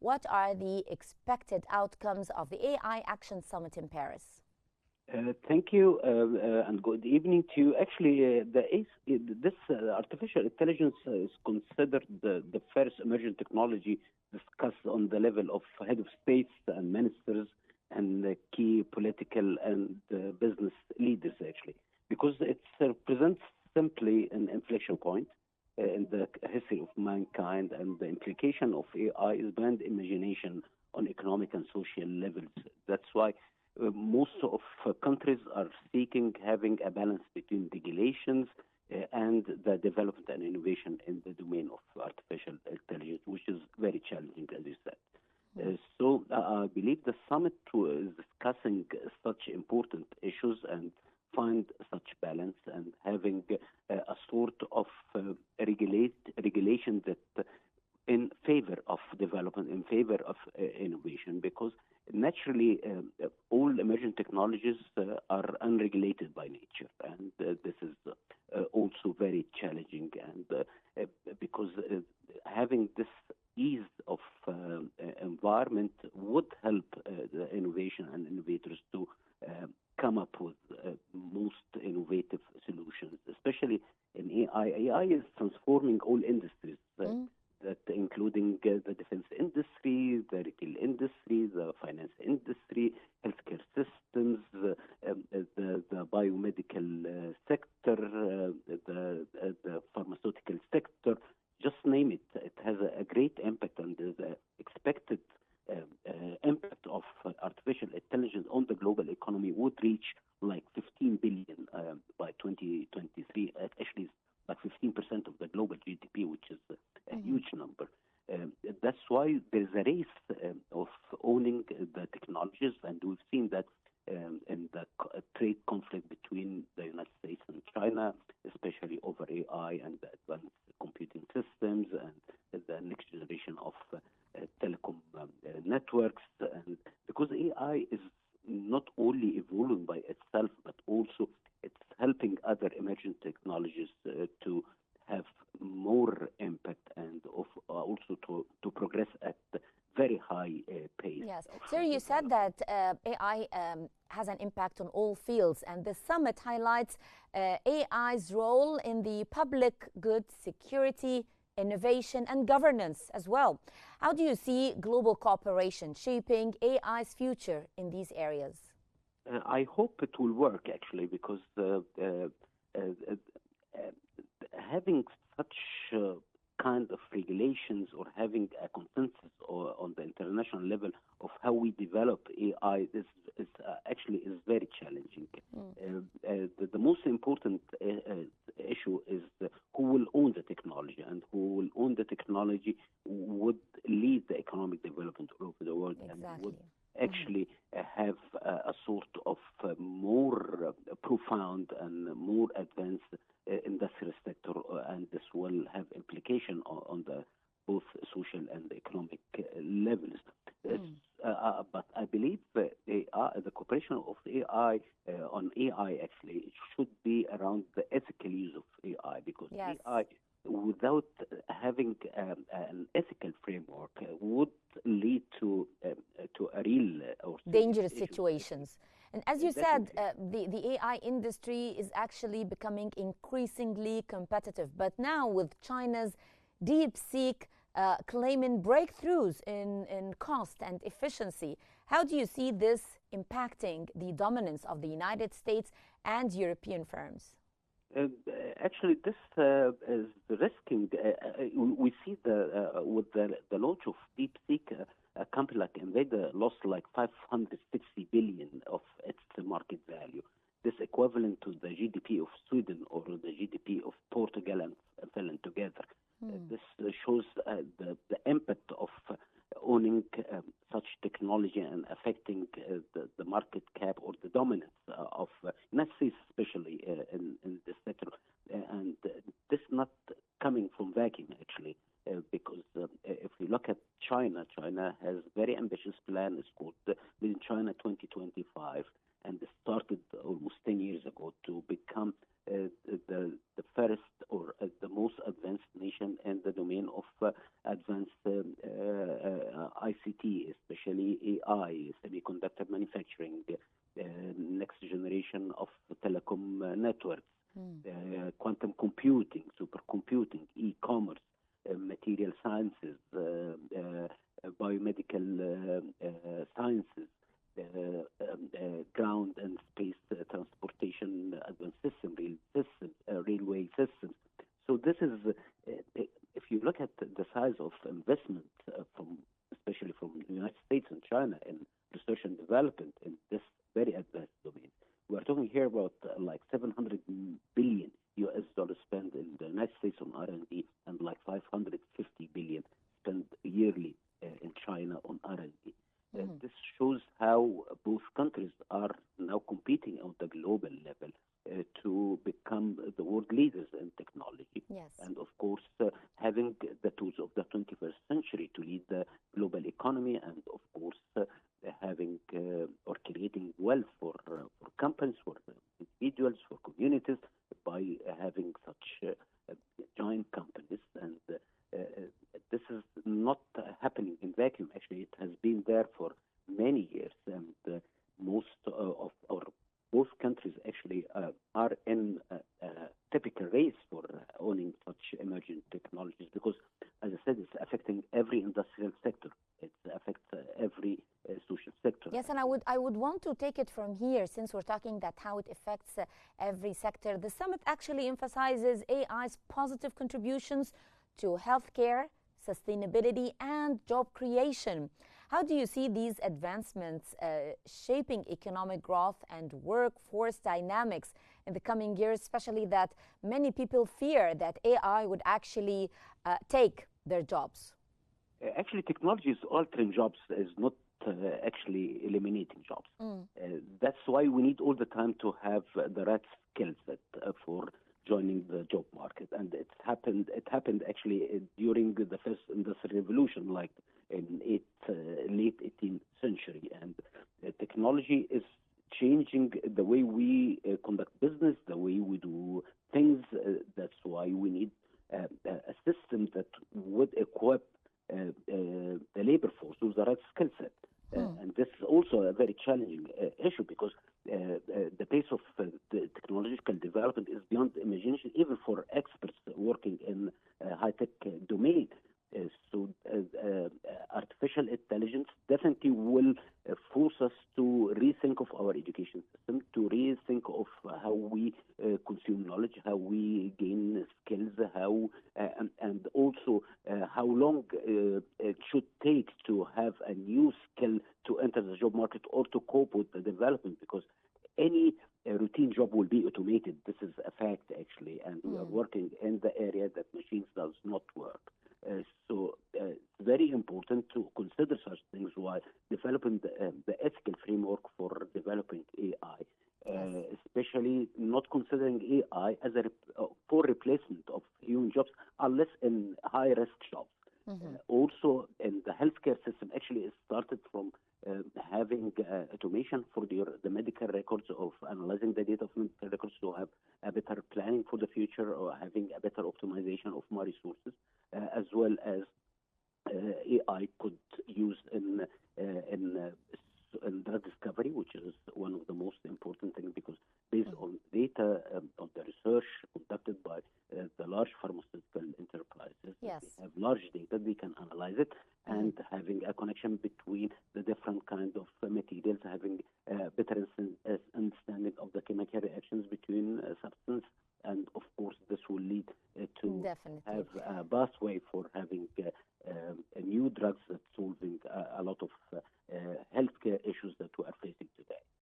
What are the expected outcomes of the AI Action Summit in Paris? Thank you, and good evening to you. Actually, this artificial intelligence is considered the first emerging technology discussed on the level of head of states and ministers and key political and business leaders, actually, because it represents simply an inflection point in the history of mankind, and the implication of AI is beyond imagination on economic and social levels. That's why most of countries are seeking having a balance between regulations and the development and innovation in the domain of artificial intelligence, which is very challenging, as you said. So I believe the summit is discussing such important issues and find such balance and having a sort of regulation that in favor of development, in favor of innovation, because naturally all emerging technologies are unregulated by nature, and this is also very challenging, and because having this ease of environment would help the innovation and innovators to come up with most innovative solutions, especially in AI. AI is transforming all industries. That including the defense industry, the retail industry, the finance industry, healthcare systems, the biomedical sector, the pharmaceutical sector, just name it. It has a great impact, and the expected impact of artificial intelligence on the global economy would reach like 15 billion by 2023. Actually, it's like 15% of the global GDP, which is a huge number. That's why there's a race of owning the technologies, and we've seen that in the trade conflict between the United States and China, especially over AI and the advanced computing systems and the next generation of telecom networks. And because AI is not only evolving by itself, but also it's helping other emerging technologies to have more impact and also to progress at very high pace. Yes. Sir, you said that AI has an impact on all fields, and the summit highlights AI's role in the public good, security, innovation, and governance as well. How do you see global cooperation shaping AI's future in these areas? I hope it will work, actually, because having such kind of regulations or having a consensus on the international level of how we develop AI is actually very challenging. The most important issue is who will own the technology, and who will own the technology would lead the economic development all over the world. Exactly. And would actually have a sort of more profound and more advanced industrial sector, and this will have implication on the both social and economic levels. But I believe the cooperation of AI on AI actually should be around the ethical use of AI, because AI, without having an ethical framework, would lead to a real or dangerous situations. And as you said, the AI industry is actually becoming increasingly competitive. But now with China's DeepSeek claiming breakthroughs in cost and efficiency, how do you see this impacting the dominance of the United States and European firms? Actually, this is risking. We see with the launch of DeepSeek, a company like NVIDIA lost like 560 billion of its market value. This equivalent to the GDP of Sweden or the GDP of Portugal and Finland together. This shows the impact of owning such technology and affecting the market cap or the dominance of United States, especially in this sector. And this not coming from vacuum, actually, because if we look at China, China has very ambitious plan. It's called Vision China 2025, and it started almost 10 years ago to become the first or the most advanced nation in the domain of advanced ICT, especially AI, semiconductor manufacturing, next generation of telecom networks, quantum computing, supercomputing, e-commerce, material sciences, biomedical sciences, ground and space transportation advanced system, railway systems. So this is, if you look at the size of investment especially from the United States and China in research and development in this very advanced domain, we're talking here about like 700 billion US dollars spent in the United States on R&D and like 550 billion spent yearly in China on R&D. This shows how both countries are now competing on the global level to become the world leaders in technology. Yes. And of course, having the tools of the 21st century to lead the global economy, and of course, having or creating wealth for companies, for individuals, for communities, by having such joint companies. And this is not happening in vacuum. Actually, it has been there for many years, and most of our both countries actually are in a typical race for owning such emerging technologies, because, as I said, it's affecting every industrial sector. It affects every social sector. Yes, and I would want to take it from here, since we're talking that how it affects every sector. The summit actually emphasizes AI's positive contributions to healthcare, sustainability, and job creation. How do you see these advancements shaping economic growth and workforce dynamics in the coming years, especially that many people fear that AI would actually take their jobs? Actually, technology is altering jobs, is not actually eliminating jobs. That's why we need all the time to have the right skill set for joining the job market. And it happened actually during the first industrial revolution, like in late 18th century. And technology is changing the way we conduct business, the way we do things. That's why we need a system that would equip the labor force with the right skill set. And this is also a very challenging issue, because the pace of the technological development is beyond imagination, even for experts working in high-tech domain. So artificial intelligence definitely will force us to rethink of our education system, to rethink of how we consume knowledge, how we gain skills, how and also how long it should take to have a new skill to enter the job market or to cope with the development, because any routine job will be automated. This is a fact, actually, and we are working in the area that machines does not work. So it's very important to consider such things while developing the ethical framework for developing AI, especially not considering AI as for replacement of human jobs, unless in high-risk jobs. Also, in the healthcare system, actually, it started from having automation for the medical records, of analyzing the data of medical records to have a better planning for the future, or having a better optimization of my resources, as well as AI could use in drug discovery, which is one of the most important things, because based on data of the research conducted by the large pharmaceutical enterprises, yes, they have large data, they can analyze it, and having a connection between the different kind of materials, having better understanding of the chemical reactions between substance, and of course this will lead to have a pathway for having new drugs that solving a lot of healthcare issues that we are